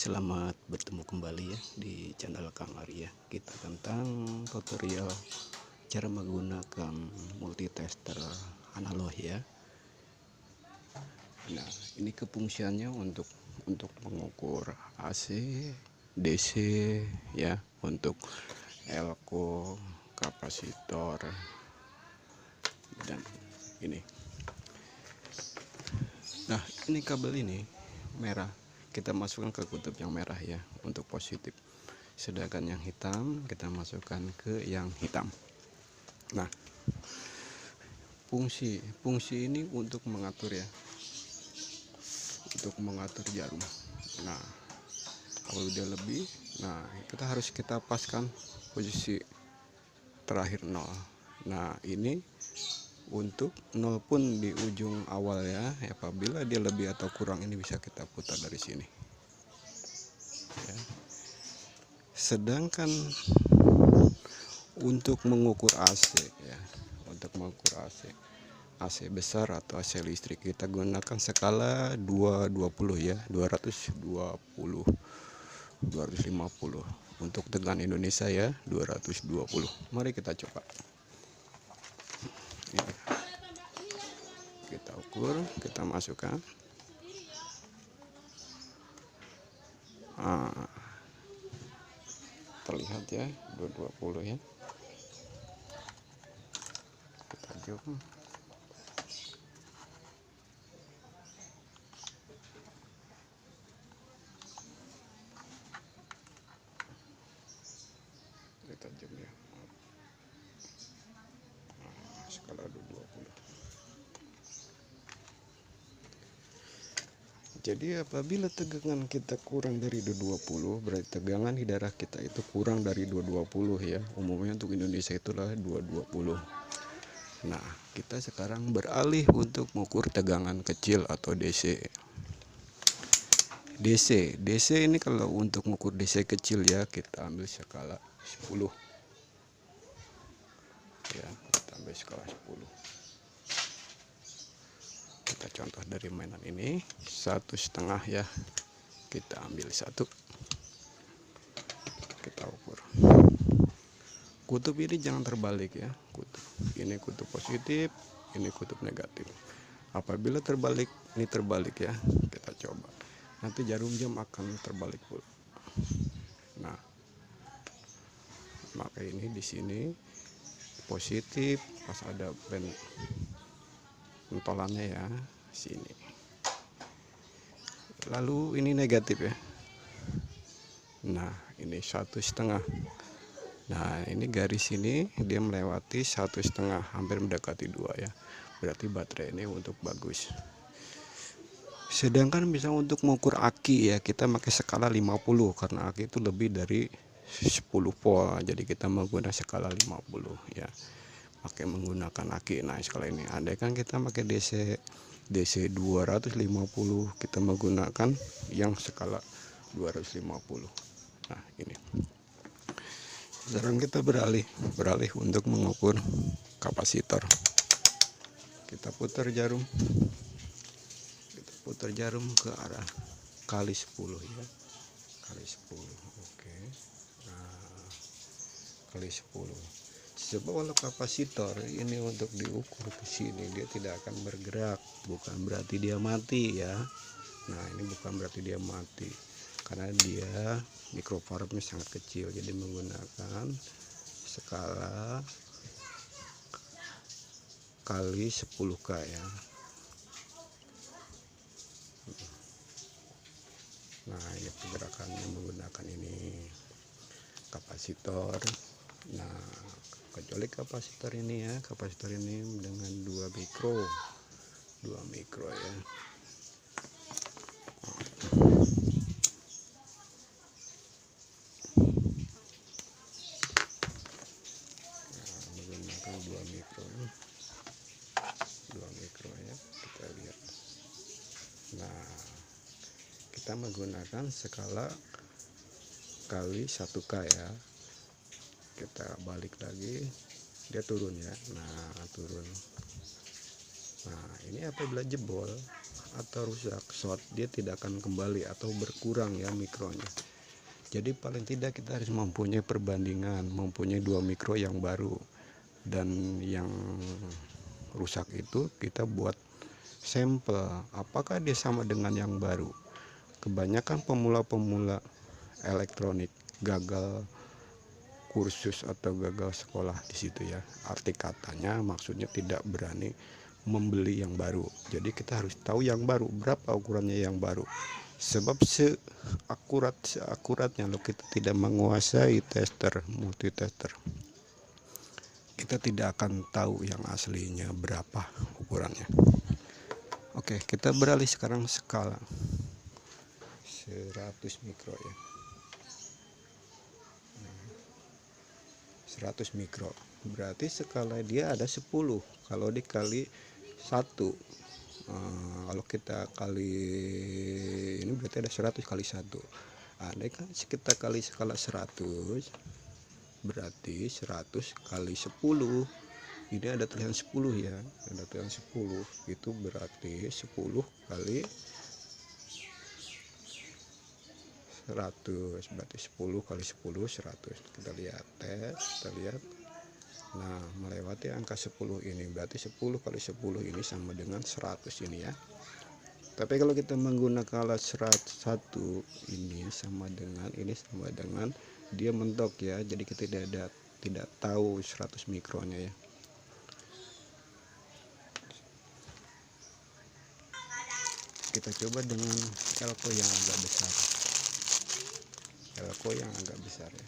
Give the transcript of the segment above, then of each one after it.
Selamat bertemu kembali ya di channel Kang Arya. Kita tentang tutorial cara menggunakan multitester analog ya. Nah, ini kefungsiannya untuk mengukur AC, DC ya, untuk elko, kapasitor, dan ini. Nah, ini kabel ini merah, kita masukkan ke kutub yang merah ya untuk positif, sedangkan yang hitam kita masukkan ke yang hitam. Nah, fungsi ini untuk mengatur ya, untuk mengatur jarum. Nah, kalau udah lebih, nah kita paskan posisi terakhir 0. Nah, ini untuk 0 pun di ujung awal ya, apabila dia lebih atau kurang ini bisa kita putar dari sini ya. Sedangkan untuk mengukur AC ya, untuk mengukur AC besar atau AC listrik, kita gunakan skala 220 ya, 220 250 untuk tegangan Indonesia ya, 220. Mari kita coba. Ini kita ukur, kita masukkan. Terlihat ya, 220 ya. Kita zoom. Kita zoom ya. Skala 220. Jadi apabila tegangan kita kurang dari 220, berarti tegangan di darah kita itu kurang dari 220 ya. Umumnya untuk Indonesia itulah 220. Nah, kita sekarang beralih untuk mengukur tegangan kecil atau DC. DC ini kalau untuk mengukur DC kecil ya, kita ambil skala 10. Ya, kita ambil skala 10. Kita contoh dari mainan ini 1,5 ya, kita ambil 1, kita ukur. Kutub ini jangan terbalik ya, kutub ini kutub positif, ini kutub negatif. Apabila terbalik, ini terbalik ya, kita coba, nanti jarum jam akan terbalik pula. Nah, maka ini di sini positif, pas ada pentolannya ya, sini. Lalu ini negatif ya. Nah, ini 1,5. Nah, ini garis ini dia melewati 1,5, hampir mendekati 2 ya. Berarti baterai ini untuk bagus. Sedangkan bisa untuk mengukur aki ya, kita pakai skala 50 karena aki itu lebih dari 10 volt. Jadi kita menggunakan skala 50 ya. Pakai menggunakan aki. Nah, skala ini andai kan kita pakai DC 250, kita menggunakan yang skala 250. Nah, ini. Sekarang kita beralih untuk mengukur kapasitor. Kita putar jarum. Ke arah kali 10 ya. Kali 10. Oke. Nah, kali 10. Sebab kalau kapasitor ini untuk diukur ke sini, dia tidak akan bergerak, bukan berarti dia mati ya. Nah, ini bukan berarti dia mati, karena dia mikrofaradnya sangat kecil, jadi menggunakan skala kali 10K ya. Nah, ini pergerakannya menggunakan ini kapasitor. Nah, kecuali kapasitor ini ya, kapasitor ini dengan 2 mikro ya. Menggunakan 2 mikro ya, kita lihat. Nah, kita menggunakan skala kali 1K ya. Kita balik lagi, dia turun ya. Nah, turun. Nah, ini apabila jebol atau rusak short, dia tidak akan kembali atau berkurang ya mikronya. Jadi paling tidak kita harus mempunyai perbandingan, mempunyai 2 mikro yang baru, dan yang rusak itu kita buat sampel apakah dia sama dengan yang baru. Kebanyakan pemula-pemula elektronik gagal kursus atau gagal sekolah di situ ya. Arti katanya maksudnya tidak berani membeli yang baru. Jadi kita harus tahu yang baru, berapa ukurannya yang baru. Sebab seakuratnya lo kita tidak menguasai tester, multitester, kita tidak akan tahu yang aslinya berapa ukurannya. Oke, kita beralih sekarang skala 100 mikro ya. 100 mikro berarti skala dia ada 10. Kalau dikali 1, kalau kita kali ini berarti ada 100 kali 1. Andai kan kita kali skala 100 berarti 100 kali 10. Ini ada tulisan 10 ya, ada tulisan 10, itu berarti 10 kali 100, berarti 10 kali 10 100. Kita lihat kita lihat. Nah, melewati angka 10 ini berarti 10 kali 10 ini sama dengan 100 ini ya. Tapi kalau kita menggunakan alat 101 ini sama dengan dia mentok ya. Jadi kita tidak tahu 100 mikronya ya. Kita coba dengan elko yang agak besar. Elko yang agak besar ya.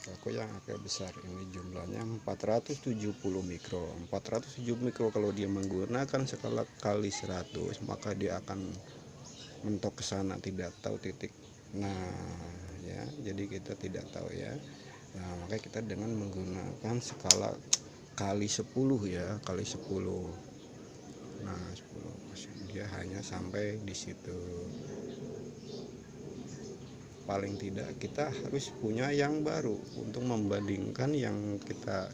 Elko yang agak besar ini jumlahnya 470 mikro. 470 mikro kalau dia menggunakan skala kali 100 maka dia akan mentok ke sana, tidak tahu titik. Nah ya, jadi kita tidak tahu ya. Nah, makanya kita dengan menggunakan skala kali 10 ya, kali 10. Nah, 10 dia hanya sampai di situ. Paling tidak kita harus punya yang baru untuk membandingkan yang kita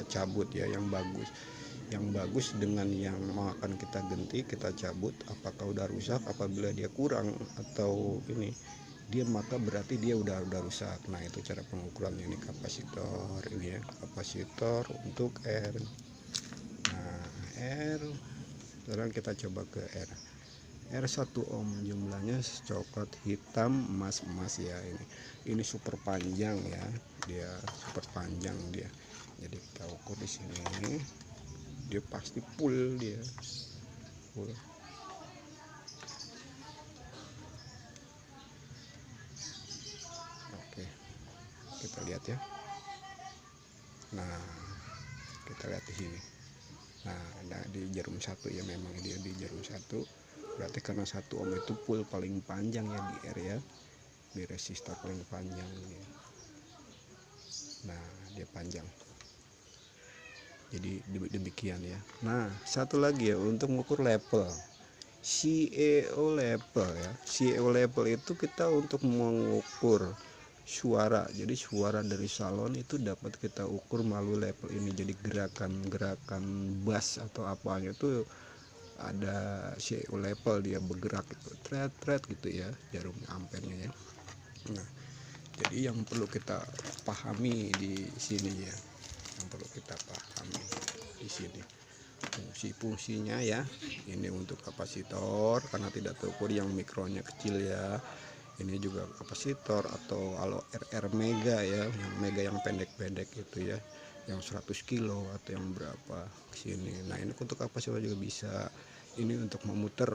cabut ya, yang bagus dengan yang mau akan kita ganti, kita cabut. Apakah udah rusak? Apabila dia kurang atau ini dia, maka berarti dia udah rusak. Nah, itu cara pengukurannya. Ini kapasitor ini ya, kapasitor untuk R. Nah, R sekarang kita coba ke R 1 ohm, jumlahnya coklat hitam emas ya. Ini super panjang ya, dia super panjang dia. Jadi kita ukur di sini, dia pasti full, dia full. Oke, kita lihat ya. Nah, kita lihat di sini. Nah, di jarum 1 ya, memang dia di jarum 1. Berarti karena 1 ohm itu full paling panjang ya di R ya, di resistor paling panjang ini. Nah, dia panjang. Jadi demikian ya. Nah, satu lagi ya untuk mengukur level, CEO level ya. CEO level itu kita untuk mengukur suara. Jadi suara dari salon itu dapat kita ukur melalui level ini. Jadi gerakan bass atau apanya itu ada CEO level, dia bergerak itu thread gitu ya, jarum ampernya ya. Nah, jadi yang perlu kita pahami di sini ya, yang perlu kita pahami di sini fungsi-fungsinya ya. Ini untuk kapasitor karena tidak terukur, yang mikronya kecil ya. Ini juga kapasitor atau kalau RR mega ya, yang mega yang pendek-pendek itu ya, yang 100 kilo atau yang berapa sini. Nah, ini untuk kapasitor juga bisa. Ini untuk memutar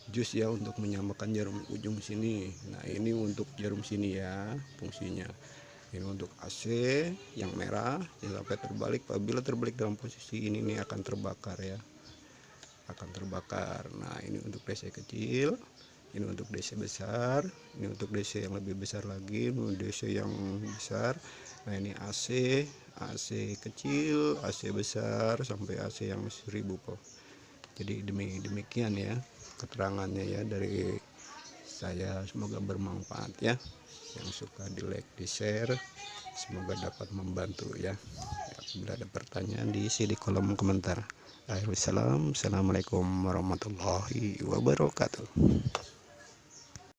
jus ya, untuk menyamakan jarum ujung sini. Nah, ini untuk jarum sini ya fungsinya. Ini untuk AC yang merah jangan sampai terbalik. Apabila terbalik dalam posisi ini nih akan terbakar ya, akan terbakar. Nah, ini untuk DC kecil, ini untuk DC besar, ini untuk DC yang lebih besar lagi, ini DC yang besar. Nah, ini AC kecil, AC besar, sampai AC yang 1000 volt. Jadi demikian ya keterangannya ya dari saya. Semoga bermanfaat ya. Yang suka di like, di share, semoga dapat membantu ya. Bila ada pertanyaan diisi di kolom komentar. Assalamualaikum warahmatullahi wabarakatuh.